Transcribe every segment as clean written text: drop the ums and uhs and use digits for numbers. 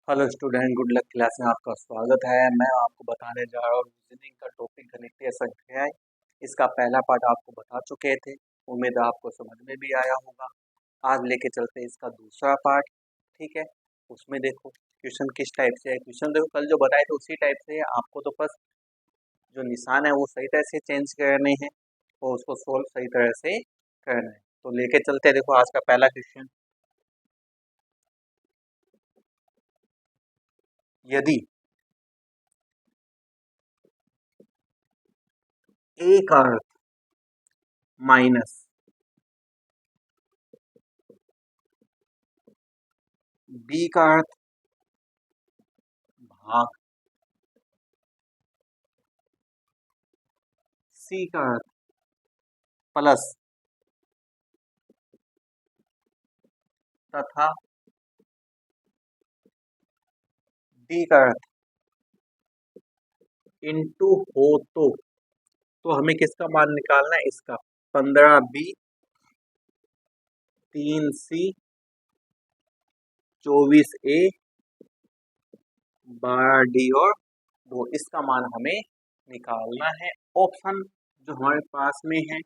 Hello student, good luck class में आपका स्वागत है। मैं आपको बताने जा रहा हूँ रीजनिंग का टॉपिक गणितीय संख्याएं। इसका पहला पार्ट आपको बता चुके थे, उम्मीद है आपको समझ में भी आया होगा। आज लेके चलते हैं इसका दूसरा पार्ट। ठीक है, उसमें देखो क्वेश्चन किस टाइप से है। क्वेश्चन देखो कल जो बताए थे उसी टाइप से है, आपको तो बस जो निशान है वो सही तरह से चेंज करने हैं और उसको सोल्व सही तरह से करना है। तो लेके चलते हैं, देखो आज का पहला क्वेश्चन। यदि ए का अर्थ माइनस बी का अर्थ भाग सी का अर्थ प्लस तथा डी का अर्थ इनटू हो तो हमें किसका मान निकालना है? इसका 15B 3C 24A 12D और 2, इसका मान हमें निकालना है। ऑप्शन जो हमारे पास में है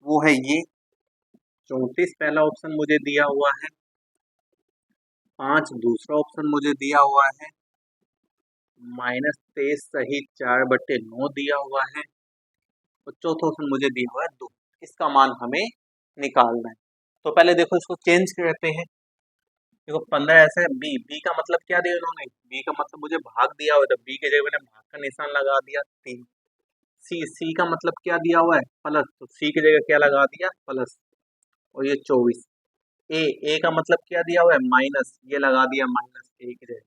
वो है ये 34 पहला ऑप्शन मुझे दिया हुआ है, 5 दूसरा ऑप्शन मुझे दिया हुआ है, -23 सही 4/9 दिया हुआ है और चौथा ऑप्शन मुझे दिया हुआ है 2। इसका मान हमें निकालना है। तो पहले देखो इसको चेंज करते हैं। देखो 15 ऐसे है, बी का मतलब क्या दिया उन्होंने? बी का मतलब मुझे भाग दिया हुआ था, बी की जगह मैंने भाग का निशान लगा दिया 3। सी का मतलब क्या दिया हुआ है? प्लस, तो सी की जगह क्या लगा दिया? प्लस। और ये 24। ए का मतलब क्या दिया हुआ है? माइनस, ये लगा दिया माइनस ए की जगह।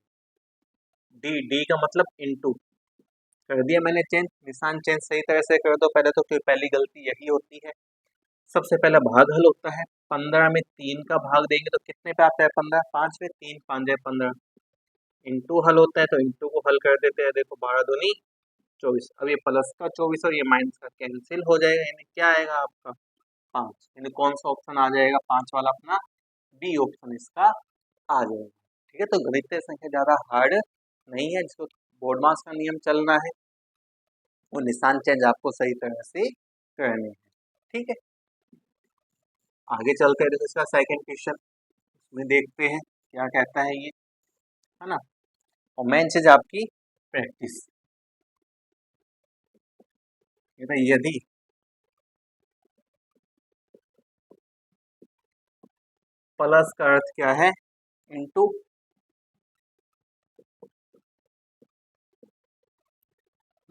डी का मतलब इनटू, कर दिया मैंने चेंज, निशान चेंज सही तरह से कर दो पहले तो, फिर पहली गलती यही होती है। सबसे पहला भाग हल होता है, 15 में 3 का भाग देंगे तो कितने पे आता है? 15। 5 में 3 5 जाए 15। इंटू हल होता है तो इंटू को हल कर देते हैं, देखो 12 दूनी 24। अब ये प्लस का 24 और ये माइनस का कैंसिल हो जाएगा, यानी क्या आएगा आपका? 5। यानी कौन सा ऑप्शन आ जाएगा? 5 वाला अपना बी ऑप्शन इसका आ जाएगा। ठीक है, तो गणितीय संख्या ज्यादा हार्ड नहीं है, जिसको बोर्ड मास का नियम चलना है वो निशान चेंज आपको सही तरह से करने हैं। ठीक है, आगे चलते हैं। देखो इसका सेकंड क्वेश्चन में देखते हैं क्या कहता है ये, है ना। और मेन चीज आपकी प्रैक्टिस। यदि प्लस का अर्थ क्या है? इनटू,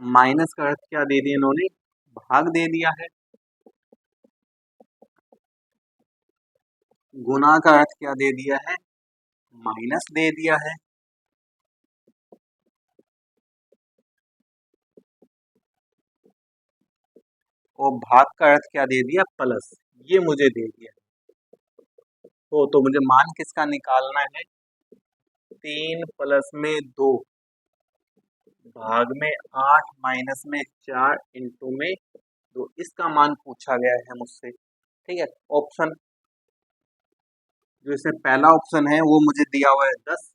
माइनस का अर्थ क्या दे दिया इन्होंने? भाग दे दिया है। गुना का अर्थ क्या दे दिया है? माइनस दे दिया है। और भाग का अर्थ क्या दे दिया? प्लस, ये मुझे दे दिया। तो मुझे मान किसका निकालना है? 3 प्लस में 2 भाग में 8 माइनस में 4 इंटू में 2, इसका मान पूछा गया है मुझसे। ठीक है, ऑप्शन जो इसमें पहला ऑप्शन है वो मुझे दिया हुआ है 10,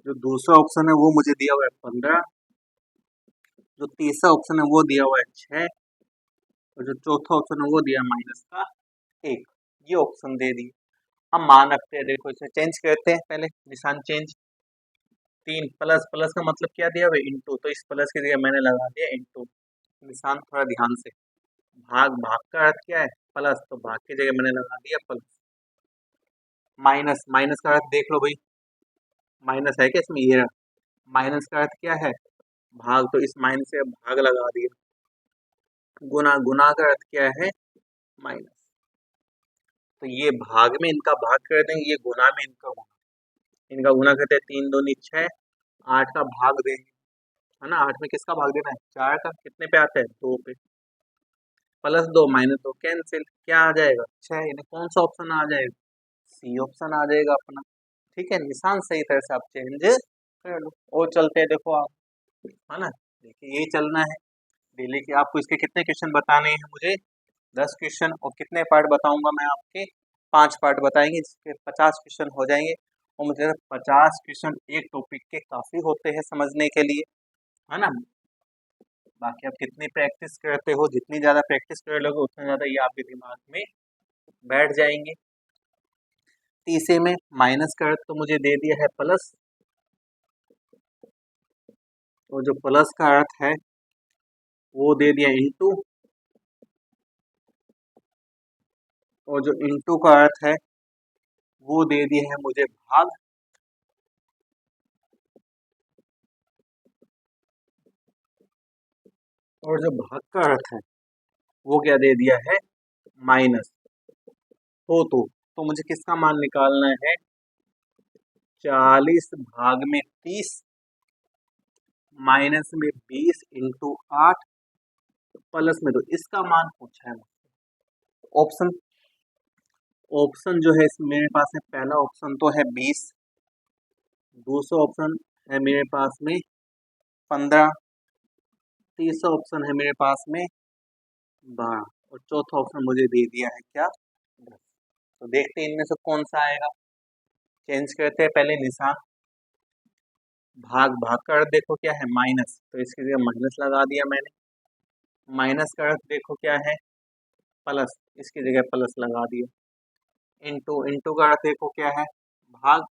जो दूसरा ऑप्शन है वो मुझे दिया हुआ है 15, जो तीसरा ऑप्शन है वो दिया हुआ है 6 और जो चौथा ऑप्शन है वो दिया माइनस का 1। ये ऑप्शन दे दी। हम मान रखते हैं, देखो इसे चेंज करते हैं, पहले निशान चेंज। 3 प्लस, प्लस का मतलब क्या दिया हुआ? इंटू, तो इस प्लस की जगह मैंने लगा दिया इंटू। निशान थोड़ा ध्यान से। भाग का अर्थ क्या है? प्लस, तो भाग की जगह मैंने लगा दिया प्लस। माइनस, माइनस का अर्थ देख लो भाई, माइनस है क्या इसमें? ये माइनस का अर्थ क्या है? भाग, तो इस माइनस से भाग लगा दिया। गुना, गुना का अर्थ क्या है? माइनस, तो ये भाग में इनका भाग कर देंगे, ये गुना में इनका गुना करते हैं। 3 दूनी 6, 8 का भाग देंगे, है ना। 8 में किसका भाग देना है? 4 का। कितने पे आता है? 2 पे। प्लस 2 माइनस 2 कैंसिल, क्या आ जाएगा? 6। यानी कौन सा ऑप्शन आ जाएगा? सी ऑप्शन आ जाएगा अपना। ठीक है, निशान सही तरह से आप चेंज कर लो। और चलते हैं, देखो आप, है ना। देखिए यही चलना है डेली के। आपको इसके कितने क्वेश्चन बताने हैं मुझे? 10 क्वेश्चन। और कितने पार्ट बताऊंगा मैं आपके? 5 पार्ट बताएंगे, जिसके 50 क्वेश्चन हो जाएंगे। और मुझे 50 क्वेश्चन एक टॉपिक के काफी होते हैं समझने के लिए, है ना। बाकी आप कितनी प्रैक्टिस करते हो, जितनी ज्यादा प्रैक्टिस कर लोगे उतना ज्यादा ये आपके दिमाग में बैठ जाएंगे। तीसरे में माइनस का अर्थ तो मुझे दे दिया है प्लस, और जो प्लस का अर्थ है वो दे दिया इंटू, और जो इंटू का अर्थ है वो दे दिया है मुझे भाग, और जो भाग का अर्थ है वो क्या दे दिया है, माइनस। तो मुझे किसका मान निकालना है, 40 भाग में 30 माइनस में 20 इंटू 8 प्लस में 2, इसका मान पूछा है। ऑप्शन ऑप्शन जो है इसमें मेरे पास है, पहला ऑप्शन तो है 20, दूसरा ऑप्शन है मेरे पास में 15, तीसरा ऑप्शन है मेरे पास में 12, और चौथा ऑप्शन मुझे दे दिया है क्या, 10। तो देखते हैं इनमें से कौन सा आएगा। चेंज करते हैं पहले निशान, भाग का अर्थ देखो क्या है, माइनस, तो इसकी जगह माइनस लगा दिया मैंने। माइनस का अर्थ देखो क्या है, प्लस, इसकी जगह प्लस लगा दिया। इंटू का अर्थ देखो क्या है, भाग,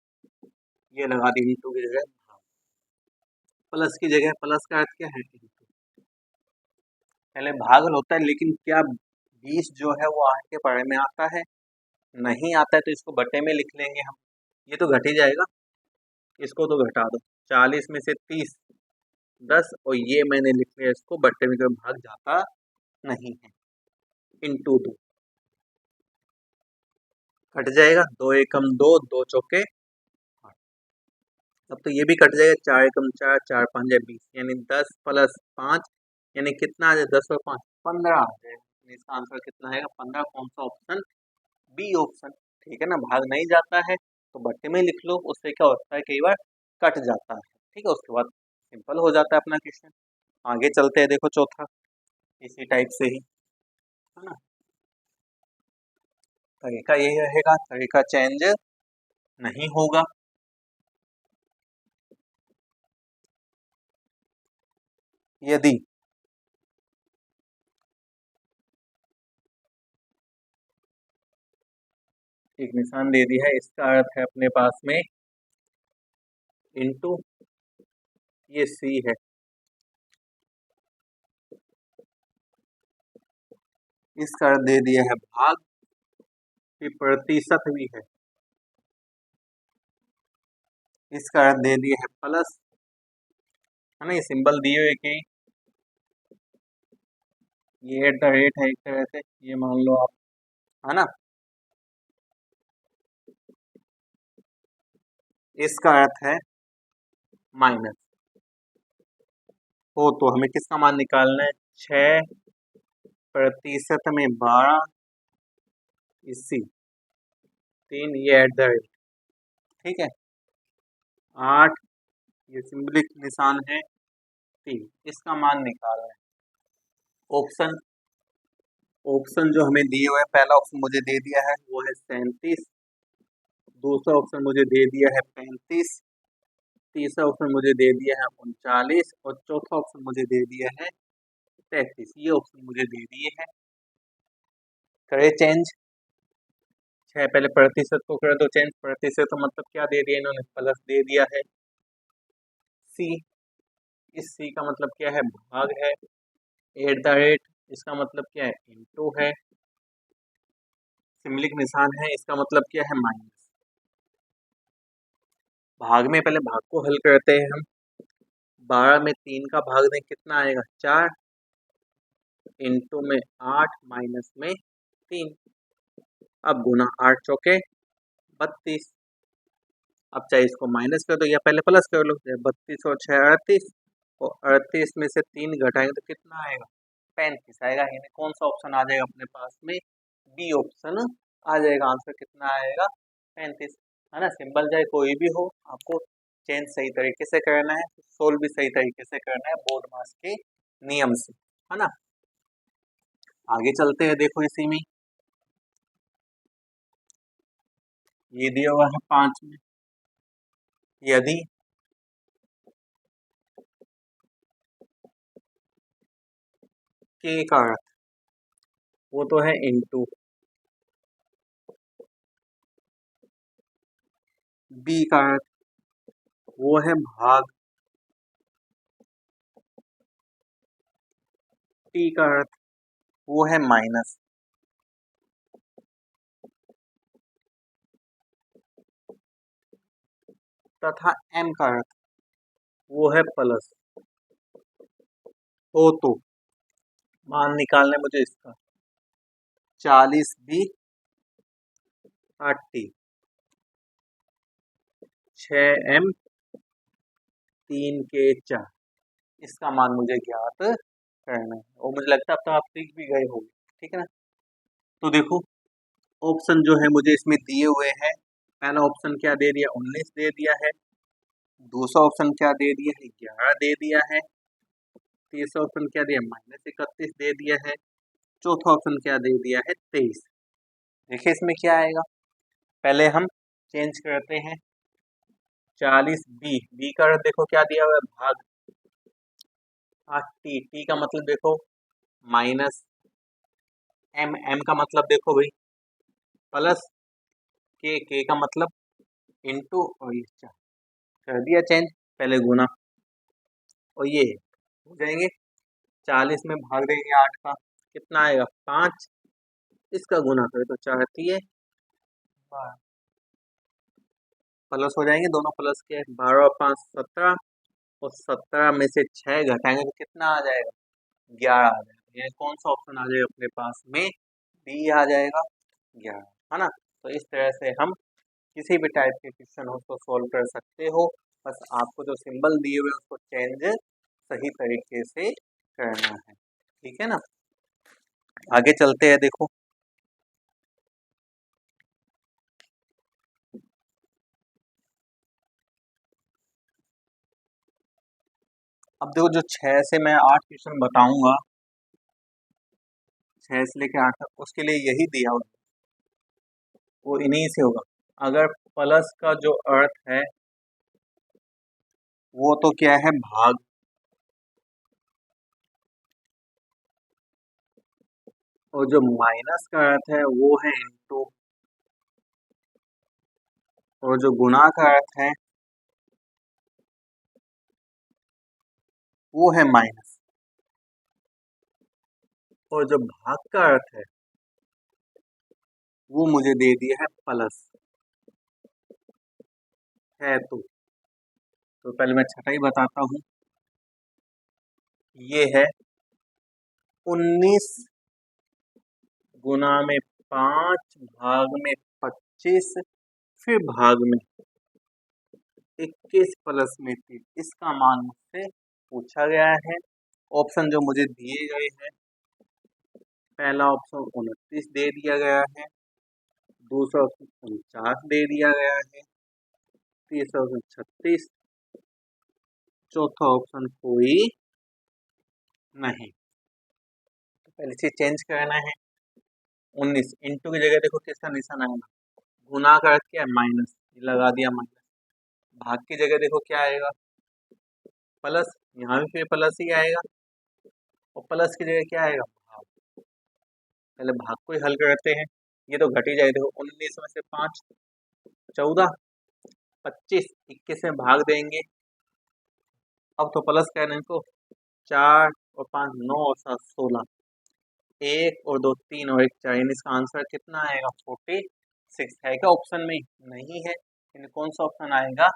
ये लगा दिया इंटू की जगह भाग। प्लस की जगह प्लस का अर्थ क्या है, इंटू। पहले भागल होता है, लेकिन क्या 20 जो है वो आठ के पढ़े में आता है, नहीं आता है, तो इसको बटे में लिख लेंगे हम, ये तो घट ही जाएगा, इसको तो घटा दो। 40 में से 30 10, और ये मैंने लिख लिया इसको बट्टे में, भाग जाता नहीं है, इंटू 2 कट जाएगा, 2 एकम 2, 2 चौके 8। अब तो ये भी कट जाएगा, 4 एकम 4, 4 5 20, यानी 10 प्लस 5 यानी कितना आ जाए, 10 और 5 15 आ जाएगा। इसका आंसर कितना आएगा, 15। कौन सा ऑप्शन, बी ऑप्शन, ठीक है ना। भाग नहीं जाता है तो बट्टे में लिख लो, उससे क्या होता है कई बार कट जाता है, ठीक है। उसके बाद सिंपल हो जाता है अपना क्वेश्चन। आगे चलते हैं, देखो चौथा इसी टाइप से ही, है ना। तरीका यही रहेगा, तरीका चेंज नहीं होगा। यदि एक निशान दे दिया है, इसका अर्थ है अपने पास में इंटू, ये सी है, इसका अर्थ दे दिया है भाग, ये प्रतिशत भी है, इसका अर्थ दे दिया है प्लस, है ना। ये सिंबल दिए हुए कि ये एट द रेट है एक तरह से, ये मान लो आप, है ना। इसका अर्थ है माइनस। तो हमें किसका मान निकालना है, 6% में 12 इसी 3, ये एट द रेट, ठीक है। 8, ये सिंबलिक निशान है 3, इसका मान निकालना है। ऑप्शन ऑप्शन जो हमें दिए हुए, पहला ऑप्शन मुझे दे दिया है वो है 37, दूसरा ऑप्शन मुझे दे दिया है 35, तीसरा ऑप्शन मुझे दे दिया है 39, और चौथा ऑप्शन मुझे दे दिया है 33। ये ऑप्शन मुझे दे दिए हैं। करे चेंज, 6 पहले प्रतिशत को कर दो चेंज, प्रतिशत तो मतलब क्या दे दिया इन्होंने, प्लस दे दिया है। सी, इस सी का मतलब क्या है, भाग है। एट द रेट, इसका मतलब क्या है, इंटू है। सिम्बलिक निशान है, इसका मतलब क्या है, माइनस। भाग में पहले भाग को हल करते हैं हम। 12 में 3 का भाग दें कितना आएगा, 4, इंटू में 8 माइनस में 3, अब गुना 8 चौके 32। अब चाहे इसको माइनस कर दो या पहले प्लस कर लो, 32 और 6 38, और 38 में से 3 घटाएंगे तो कितना आएगा, 35 आएगा। यानी कौन सा ऑप्शन आ जाएगा अपने पास में, बी ऑप्शन आ जाएगा। आंसर कितना आएगा, 35, है ना। सिंबल चाहे कोई भी हो, आपको चेंज सही तरीके से करना है, सोल्व भी सही तरीके से करना है, बोर्ड मास के नियम से, है ना। आगे चलते हैं, देखो इसी में ये दिया हुआ है 5 में, यदि के का अर्थ वो तो है इंटू, बी का अर्थ वो है भाग, टी का अर्थ वो है माइनस, तथा एम का अर्थ वो है प्लस। हो तो मान निकालने मुझे इसका 40 बी 8 टी 6 एम 3 के 4, इसका मान मुझे ज्ञात करना है। और मुझे लगता है अब तो आप सीख भी गए होंगे, ठीक है ना। तो देखो ऑप्शन जो है मुझे इसमें दिए हुए हैं। पहला ऑप्शन क्या दे दिया, 19 दे दिया है। दूसरा ऑप्शन क्या दे दिया है, 11 दे दिया है। तीसरा ऑप्शन क्या दिया, -31 दे दिया है। चौथा ऑप्शन क्या दे दिया है, 23। देखिए इसमें क्या आएगा, पहले हम चेंज करते हैं। 40 बी, बी का अर्थ देखो क्या दिया हुआ है, भाग। टी, टी का मतलब देखो माइनस, एम, एम का मतलब देखो भाई प्लस, के का मतलब इंटू, और ये कर दिया चेंज, पहले गुना, और ये हो जाएंगे। 40 में भाग देंगे 8 का, कितना आएगा 5, इसका गुना करें तो 4 है 12, प्लस हो जाएंगे दोनों प्लस के, 12 और 5 17, और 17 में से 6 घटाएंगे तो कितना आ जाएगा, 11 आ जाएगा। ये कौन सा ऑप्शन आ जाएगा अपने पास में, बी आ जाएगा 11, है ना। तो इस तरह से हम किसी भी टाइप के क्वेश्चन हो उसको सॉल्व कर सकते हो। बस आपको जो सिंबल दिए हुए उसको चेंज सही तरीके से करना है, ठीक है ना। आगे चलते हैं, देखो अब देखो जो 6 से मैं 8 क्वेश्चन बताऊंगा, 6 से लेकर 8 तक, उसके लिए यही दिया हुआ है, वो इन्हीं से होगा। अगर प्लस का जो अर्थ है वो तो क्या है, भाग, और जो माइनस का अर्थ है वो है इंटू, और जो गुणा का अर्थ है वो है माइनस, और जो भाग का अर्थ वो मुझे दे दिया है प्लस है। तो पहले मैं छठा ही बताता हूँ, ये है 19 गुना में 5 भाग में 25, फिर भाग में 21 प्लस में 3, इसका मान मुझसे पूछा गया है। ऑप्शन जो मुझे दिए गए हैं, पहला ऑप्शन 29 दे दिया गया है, दूसरा ऑप्शन 49 दे दिया गया है, तीसरा ऑप्शन 36, चौथा ऑप्शन कोई नहीं। तो पहले चीज चेंज करना है, 19 इंटू की जगह देखो किसका निशान आएगा, गुना का अर्थ क्या है, माइनस, लगा दिया माइनस। भाग की जगह देखो क्या आएगा, प्लस, यहाँ भी फिर प्लस ही आएगा, और प्लस की जगह क्या आएगा, भाग। पहले भाग को ही हल करते हैं, ये तो घट ही जाए, देखो 19 में से 5 14, 25, 21 में भाग देंगे, अब तो प्लस करने को, 4 और 5 9 और 7 16, 1 और 2 3 और 1 4, यानी इसका आंसर कितना आएगा, 46 है क्या ऑप्शन में, नहीं है, यानी कौन सा ऑप्शन आएगा,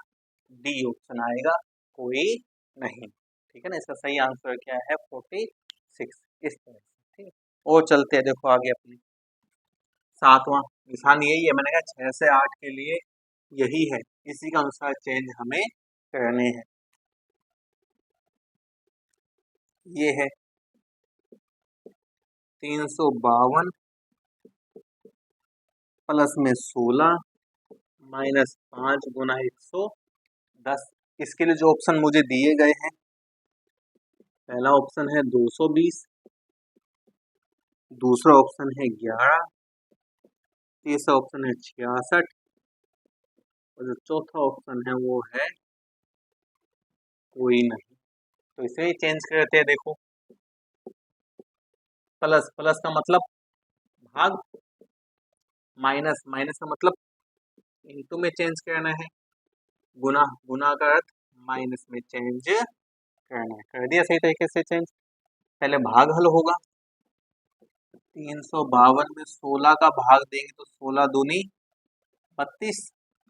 डी ऑप्शन आएगा, कोई नहीं, ठीक है ना। इसका सही आंसर क्या है, 46, इस तरह से, ठीक है। और चलते हैं, देखो आगे अपने सातवां निशान यही है, मैंने कहा 6 से 8 के लिए यही है, इसी के अनुसार चेंज हमें करने हैं। ये है 352 प्लस में 16 -5 गुना 110। इसके लिए जो ऑप्शन मुझे दिए गए हैं, पहला ऑप्शन है 220, दूसरा ऑप्शन है 11, तीसरा ऑप्शन है 66, और जो चौथा ऑप्शन है वो है कोई नहीं। तो इसे ही चेंज करते हैं। देखो, प्लस प्लस का मतलब भाग, माइनस माइनस का मतलब इनटू में चेंज करना है, गुना गुना का अर्थ माइनस में चेंज करना है। कर दिया सही तरीके से चेंज। पहले भाग हल होगा, 352 में 16 का भाग देंगे तो 16 दूनी 32,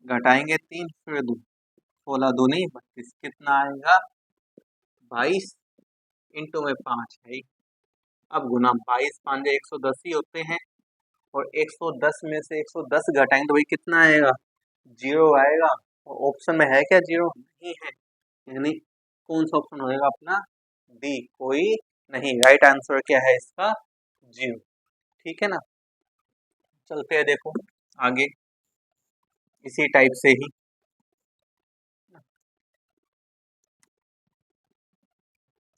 घटाएंगे 3 फिर 2, 16 दूनी 32, कितना आएगा 22, इंटू में 5 है। अब गुना 22 पांजे 110 ही होते हैं, और 110 में से 110 घटाएंगे तो भाई कितना आएगा, 0 आएगा। और ऑप्शन में है क्या, 0 नहीं है, यानी कौन सा ऑप्शन होएगा अपना, डी, कोई नहीं। राइट आंसर क्या है इसका, 0। ठीक है ना, चलते हैं देखो आगे इसी टाइप से ही।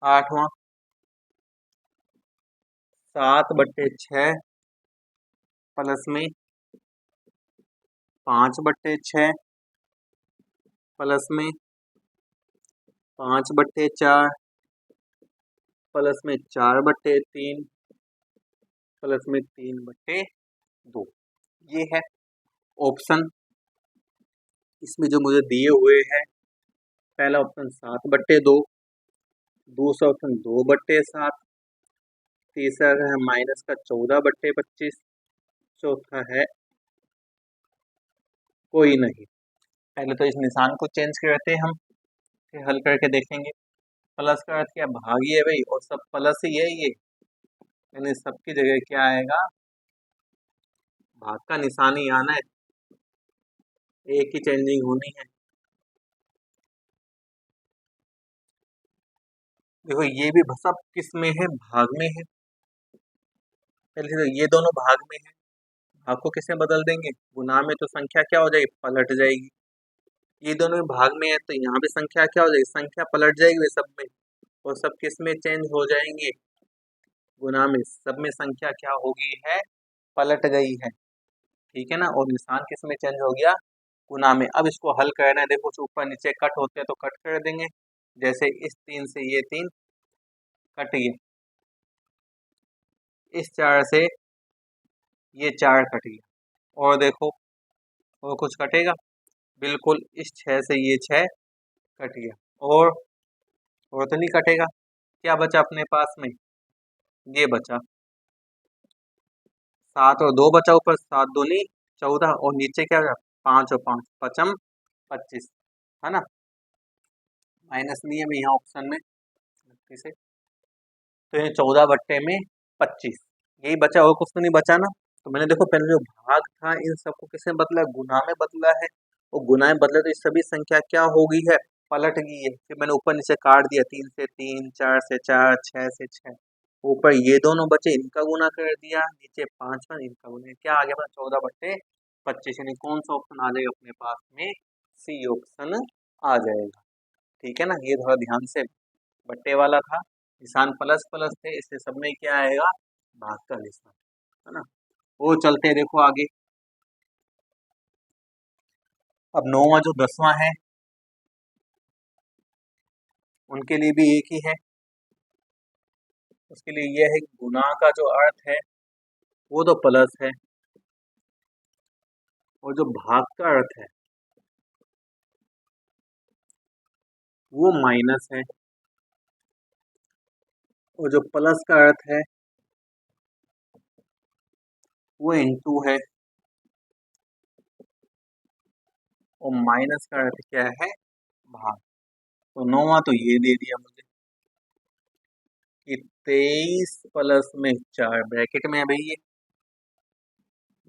8वां, 7/6 प्लस में 5/6 प्लस में 5/4 प्लस में 4/3 प्लस में 3/2, ये है ऑप्शन। इसमें जो मुझे दिए हुए हैं, पहला ऑप्शन 7/2, दूसरा ऑप्शन 2/7, तीसरा है माइनस का 14/25, चौथा है कोई नहीं। पहले तो इस निशान को चेंज करते हैं हम, फिर हल करके देखेंगे। प्लस का अर्थ क्या, भाग ही है भाई, और सब प्लस ही है ये, यानी सबकी जगह क्या आएगा, भाग का निशान ही आना है, एक ही चेंजिंग होनी है। देखो ये भी सब किस में है, भाग में है। पहले तो ये दोनों भाग में है, भाग को किसमें बदल देंगे, गुना में, तो संख्या क्या हो जाएगी, पलट जाएगी। ये दोनों भाग में है तो यहाँ पे संख्या क्या हो जाएगी, संख्या पलट जाएगी वे सब में, और सब किस में चेंज हो जाएंगे, गुना में। सब में संख्या क्या होगी है, पलट गई है। ठीक है ना, और निशान किस में चेंज हो गया, गुना में। अब इसको हल करना है, देखो ऊपर नीचे कट होते हैं तो कट कर देंगे, जैसे इस 3 से ये 3 कट गया, इस 4 से ये 4 कट गया, और देखो और कुछ कटेगा, बिल्कुल इस 6 से ये 6 कट गया, और तो नहीं कटेगा। क्या बचा अपने पास में, ये बचा 7 और 2 बचा, ऊपर 7 दूनी 14, और नीचे क्या बचा, 5 और 5 पचम 25, है ना, माइनस नहीं है यहाँ ऑप्शन में से। तो ये 14/25 यही बचा, और कुछ तो नहीं बचा ना। तो मैंने देखो पहले जो भाग था इन सबको किसमें बदला, गुना में बदला है, और गुना में बदला तो ये सभी संख्या क्या हो गई है, पलट गई है। फिर मैंने ऊपर नीचे काट दिया, 3 से 3, 4 से 4, 6 से 6, ऊपर ये दोनों बचे इनका गुना कर दिया, नीचे 5 का इनका गुना, क्या आ गया अपना 14/25, यानी कौन सा ऑप्शन आ जाएगा अपने पास में, सी ऑप्शन आ जाएगा। ठीक है ना, ये थोड़ा ध्यान से, बट्टे वाला था, निशान प्लस प्लस थे, इससे सब में क्या आएगा, भाग का निशान, है ना। वो चलते हैं देखो आगे। अब 9वां जो 10वां है उनके लिए भी एक ही है। उसके लिए यह है कि गुना का जो अर्थ है वो तो प्लस है, और जो भाग का अर्थ है वो माइनस है, और जो प्लस का अर्थ है वो इंटू है, और माइनस का अर्थ क्या है, भाग। तो 9वां तो ये दे दिया मुझे कि 23 प्लस में 4 ब्रैकेट में है भाई ये,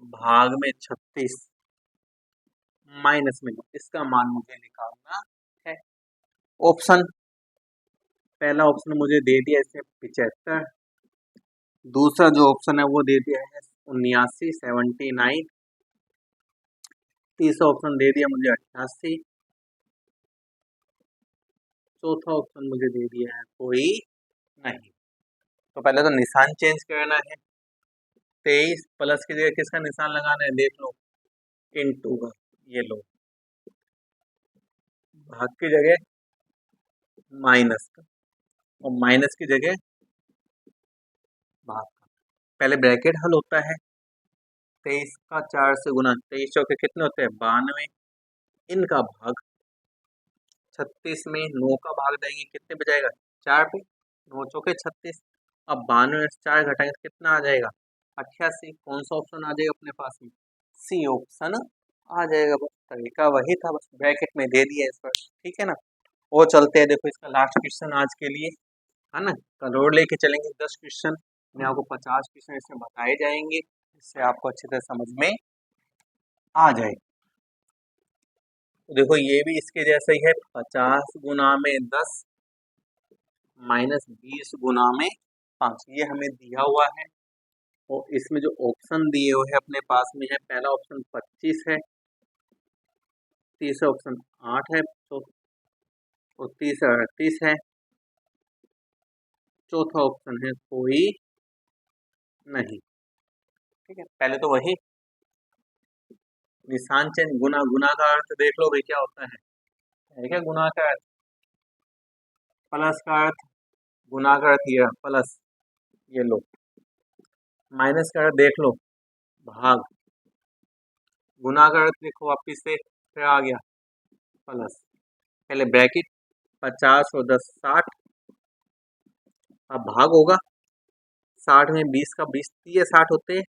भाग में 36 माइनस में 9, इसका मान मुझे निकालना है। ऑप्शन, पहला ऑप्शन मुझे दे दिया इसमें 75, दूसरा जो ऑप्शन है वो दे दिया है 79 79, तीसरा ऑप्शन दे दिया मुझे 88, चौथा ऑप्शन मुझे दे दिया है कोई नहीं। तो पहले तो निशान चेंज करना है, 23 प्लस की जगह किसका निशान लगाना है, देख लो, इंटू का, ये लो भाग की जगह माइनस का और माइनस की जगह भाग का। पहले ब्रैकेट हल होता है, 23 का 4 से गुना, 23 चौके कितने होते हैं 92, इनका भाग 36 में 9 का भाग देंगे कितने पे जाएगा 4 पे, 9 चौके 36। अब 92 में 4 घटाएंगे तो कितना आ जाएगा 88। कौन सा ऑप्शन आ जाएगा अपने पास में, सी ऑप्शन आ जाएगा। बस तरीका वही था, बस ब्रैकेट में दे दिया इस पर, ठीक है ना। और चलते हैं, देखो इसका लास्ट क्वेश्चन आज के लिए, है ना। कल और लेके चलेंगे 10 क्वेश्चन, मैं आपको 50 क्वेश्चन इसमें बताए जाएंगे, इससे आपको अच्छी तरह समझ में आ जाए। तो देखो ये भी इसके जैसा ही है, 50 गुना में 10 माइनस 20 गुना में 5, ये हमें दिया हुआ है। और इसमें जो ऑप्शन दिए हुए हैं अपने पास में है, पहला ऑप्शन 25 है, तीसरा ऑप्शन 8 है, और तीसरा 38 है, चौथा ऑप्शन है कोई नहीं। ठीक है, पहले तो वही निशान चेंज, गुना, गुना का अर्थ देख लो भाई क्या होता है क्या गुना का अर्थ, प्लस का अर्थ, गुना का अर्थ ये प्लस, ये लो, माइनस का अर्थ देख लो भाग, गुना का अर्थ देखो वापिस से फिर आ गया प्लस। पहले ब्रैकेट 50 और 10 60, अब भाग होगा 60 में 20 का 20 30 60 होते हैं,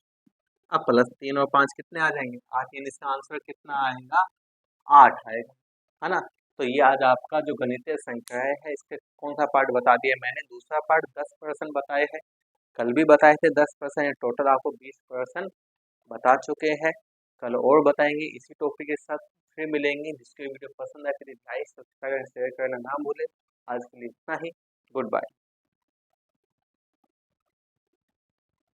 अब प्लस 3 और 5 कितने आ जाएंगे 8, यानी इसका आंसर कितना आएगा 8 आएगा, है ना। तो ये आज आपका जो गणितीय संख्याएं है इसके कौन सा पार्ट बता दिया मैंने, दूसरा पार्ट 10% बताए हैं, कल भी बताए थे 10%, टोटल आपको 20% बता चुके हैं। कल और बताएंगे इसी टॉपिक के साथ, फिर मिलेंगे। जिसको वीडियो पसंद आए please like subscribe and share करना ना भूले। आज के लिए इतना ही, गुड बाय।